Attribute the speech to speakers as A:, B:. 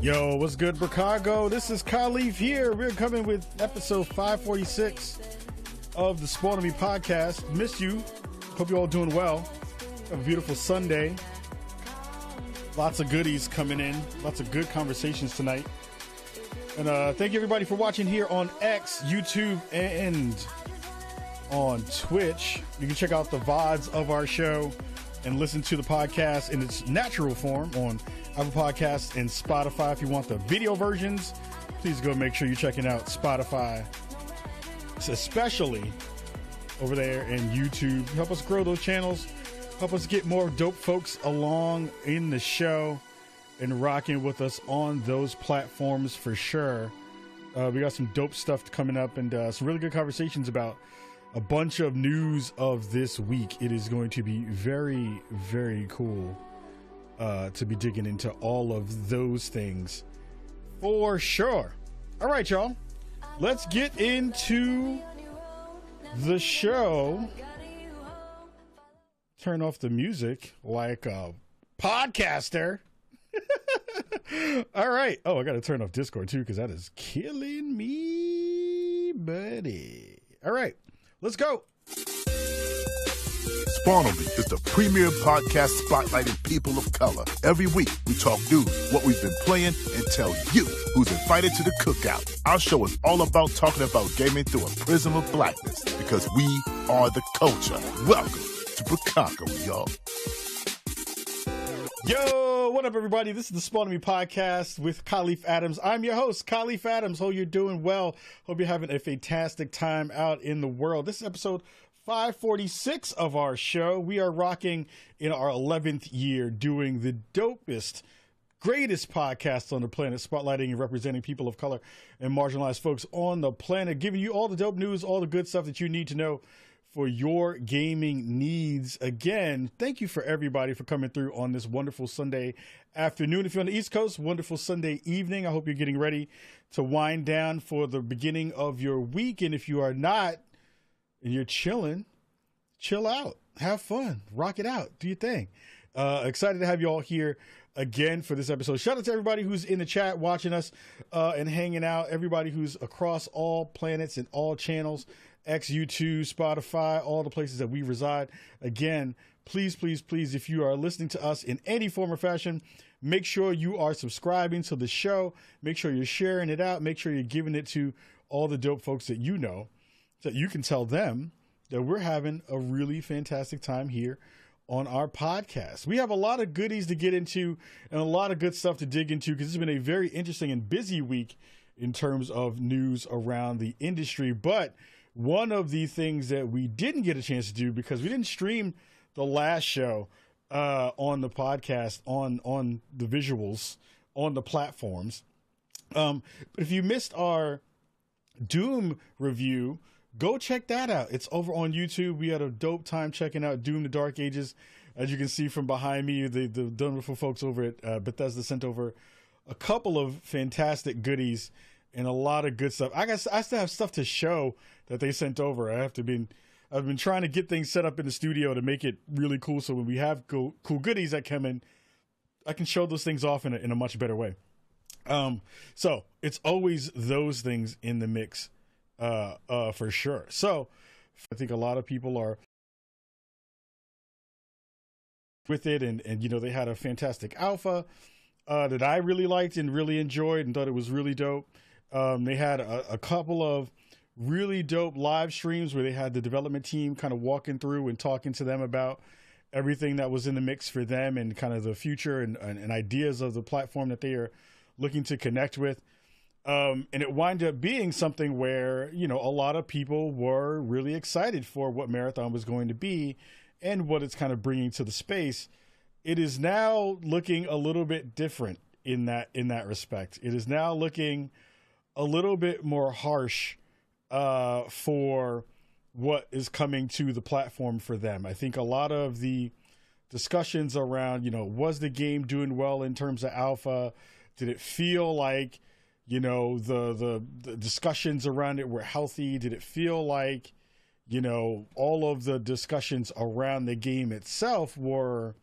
A: Yo, what's good, Chicago? This is Khalif here. We're coming with episode 546 of the Spawn of Me podcast. Missed you. Hope you're all doing well. Have a beautiful Sunday. Lots of goodies coming in. Lots of good conversations tonight. And thank you, everybody, for watching here on X, YouTube, and on Twitch. You can check out the VODs of our show and listen to the podcast in its natural form on Apple Podcasts and Spotify. If you want the video versions, please go make sure you're checking out Spotify, especially over there, and YouTube. Help us grow those channels. Help us get more dope folks along in the show and rocking with us on those platforms for sure. We got some dope stuff coming up and some really good conversations about a bunch of news of this week. It is going to be very, very cool to be digging into all of those things for sure. All right, y'all. Let's get into the show. Turn off the music like a podcaster. All right. Oh, I got to turn off Discord too, because that is killing me, buddy. All right. Let's go.
B: Spawn of Me is the premier podcast spotlighting people of color. Every week, we talk news, what we've been playing, and tell you who's invited to the cookout. Our show is all about talking about gaming through a prism of blackness, because we are the culture. Welcome to Chicago, y'all.
A: Yo, what up, everybody? This is the Spawn of Me podcast with Khalif Adams. I'm your host, Khalif Adams. Hope you're doing well. Hope you're having a fantastic time out in the world. This is episode 546 of our show. We are rocking in our 11th year doing the dopest, greatest podcast on the planet, spotlighting and representing people of color and marginalized folks on the planet, giving you all the dope news, all the good stuff that you need to know for your gaming needs. Again, thank you for everybody for coming through on this wonderful Sunday afternoon. If you're on the East Coast, wonderful Sunday evening. I hope you're getting ready to wind down for the beginning of your week. And if you are not, and you're chilling, chill out, have fun, rock it out, do your thing. Excited to have you all here again for this episode. Shout out to everybody who's in the chat watching us and hanging out, everybody who's across all planets and all channels, X, YouTube, Spotify, all the places that we reside. Again, please, please, please, if you are listening to us in any form or fashion, make sure you are subscribing to the show. Make sure you're sharing it out. Make sure you're giving it to all the dope folks that you know, so that you can tell them that we're having a really fantastic time here on our podcast. We have a lot of goodies to get into and a lot of good stuff to dig into, because it's been a very interesting and busy week in terms of news around the industry. But one of the things that we didn't get a chance to do, because we didn't stream the last show on the podcast, on the visuals, on the platforms. But if you missed our Doom review, go check that out. It's over on YouTube. We had a dope time checking out Doom: The Dark Ages. As you can see from behind me, the wonderful folks over at Bethesda sent over a couple of fantastic goodies and a lot of good stuff. I still have stuff to show that they sent over. I've been trying to get things set up in the studio to make it really cool, so when we have cool goodies that come in, I can show those things off in a much better way. So it's always those things in the mix, for sure. So I think a lot of people are with it, and you know, they had a fantastic alpha that I really liked and really enjoyed and thought it was really dope. They had a couple of really dope live streams where they had the development team kind of walking through and talking to them about everything that was in the mix for them and kind of the future and ideas of the platform that they are looking to connect with. And it wound up being something where, you know, a lot of people were really excited for what Marathon was going to be and what it's kind of bringing to the space. It is now looking a little bit different in that respect. It is now looking a little bit more harsh for what is coming to the platform for them. I think a lot of the discussions around, you know, was the game doing well in terms of alpha? Did it feel like, you know, the discussions around it were healthy? Did it feel like, you know, all of the discussions around the game itself were